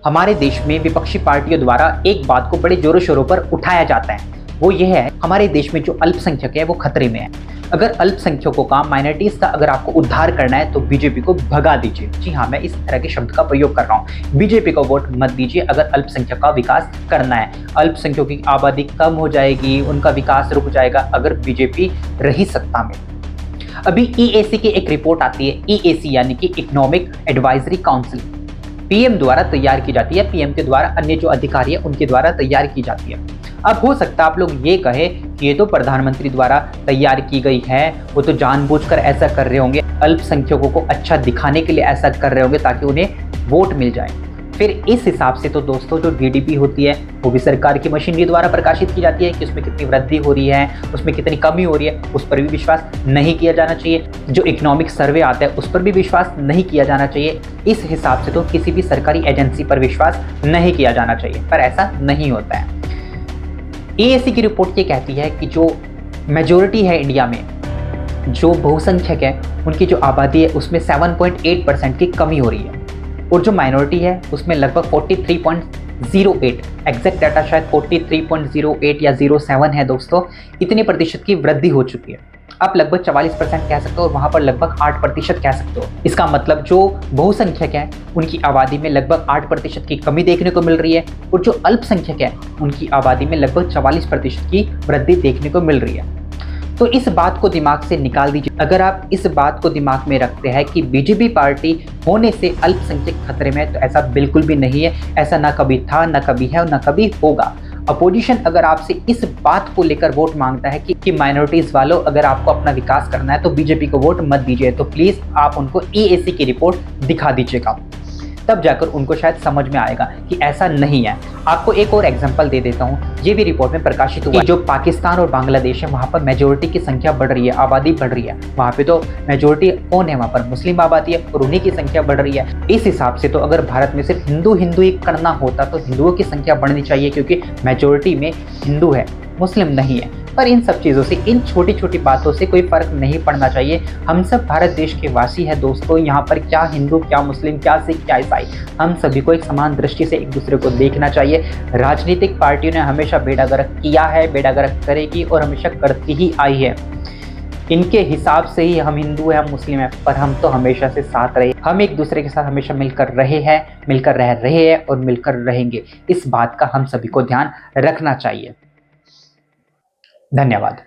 हमारे देश में विपक्षी पार्टियों द्वारा एक बात को बड़े जोरों शोरों पर उठाया जाता है, वो ये है हमारे देश में जो अल्पसंख्यक है वो खतरे में है। अगर अल्पसंख्यकों का, माइनॉरिटीज का अगर आपको उद्धार करना है तो बीजेपी को भगा दीजिए। जी हाँ, मैं इस तरह के शब्द का प्रयोग कर रहा हूँ। बीजेपी को वोट मत दीजिए अगर अल्पसंख्यक का विकास करना है। अल्पसंख्यकों की आबादी कम हो जाएगी, उनका विकास रुक जाएगा अगर बीजेपी रही सत्ता में। अभी ईएसी की एक रिपोर्ट आती है, ईएसी यानी कि इकोनॉमिक एडवाइजरी काउंसिल, पीएम द्वारा तैयार की जाती है, पीएम के द्वारा अन्य जो अधिकारी है उनके द्वारा तैयार की जाती है। अब हो सकता है आप लोग ये कहे कि ये तो प्रधानमंत्री द्वारा तैयार की गई है, वो तो जानबूझकर ऐसा कर रहे होंगे, अल्पसंख्यकों को अच्छा दिखाने के लिए ऐसा कर रहे होंगे ताकि उन्हें वोट मिल जाए। फिर इस हिसाब से तो दोस्तों जो जीडीपी होती है वो भी सरकार की मशीनरी द्वारा प्रकाशित की जाती है कि उसमें कितनी वृद्धि हो रही है, उसमें कितनी कमी हो रही है, उस पर भी विश्वास नहीं किया जाना चाहिए। जो इकोनॉमिक सर्वे आता है उस पर भी विश्वास नहीं किया जाना चाहिए। इस हिसाब से तो किसी भी सरकारी एजेंसी पर विश्वास नहीं किया जाना चाहिए, पर ऐसा नहीं होता है। ईएसी की रिपोर्ट ये कहती है कि जो मेजोरिटी है इंडिया में, जो बहुसंख्यक है उनकी जो आबादी है उसमें 7.8% की कमी हो रही है, और जो माइनॉरिटी है उसमें लगभग 43.08, एग्जैक्ट डाटा शायद 43.08 या 07 है दोस्तों, इतने प्रतिशत की वृद्धि हो चुकी है। आप लगभग 44% कह सकते हो और वहाँ पर लगभग 8% कह सकते हो। इसका मतलब जो बहुसंख्यक है उनकी आबादी में लगभग 8% की कमी देखने को मिल रही है, और जो अल्पसंख्यक है उनकी आबादी में लगभग 44% की वृद्धि देखने को मिल रही है। तो इस बात को दिमाग से निकाल दीजिए। अगर आप इस बात को दिमाग में रखते हैं कि बीजेपी पार्टी होने से अल्पसंख्यक खतरे में, तो ऐसा बिल्कुल भी नहीं है। ऐसा ना कभी था, ना कभी है और ना कभी होगा। अपोजिशन अगर आपसे इस बात को लेकर वोट मांगता है कि माइनॉरिटीज वालों अगर आपको अपना विकास करना है तो बीजेपी को वोट मत दीजिए, तो प्लीज आप उनको ईएसी की रिपोर्ट दिखा दीजिएगा, तब जाकर उनको शायद समझ में आएगा कि ऐसा नहीं है। आपको एक और एग्जांपल दे देता हूँ, ये भी रिपोर्ट में प्रकाशित हुआ है। जो पाकिस्तान और बांग्लादेश है वहाँ पर मेजोरिटी की संख्या बढ़ रही है, आबादी बढ़ रही है। वहाँ पे तो मेजोरिटी कौन है, वहाँ पर मुस्लिम आबादी है और उन्हीं की संख्या बढ़ रही है। इस हिसाब से तो अगर भारत में सिर्फ हिंदू ही करना होता तो हिंदुओं की संख्या बढ़नी चाहिए, क्योंकि मेजोरिटी में हिंदू है, मुस्लिम नहीं है। पर इन सब चीज़ों से, इन छोटी छोटी बातों से कोई फर्क नहीं पड़ना चाहिए। हम सब भारत देश के वासी हैं दोस्तों। यहाँ पर क्या हिंदू, क्या मुस्लिम, क्या सिख, क्या ईसाई, हम सभी को एक समान दृष्टि से एक दूसरे को देखना चाहिए। राजनीतिक पार्टियों ने हमेशा बेड़ागर्क किया है, बेड़ागर्क करेगी और हमेशा करती ही आई है। इनके हिसाब से ही हम हिंदू हैं, हम मुस्लिम हैं, पर हम तो हमेशा से साथ रहे। हम एक दूसरे के साथ हमेशा मिलकर रहे हैं, मिलकर रह रहे हैं और मिलकर रहेंगे। इस बात का हम सभी को ध्यान रखना चाहिए। धन्यवाद।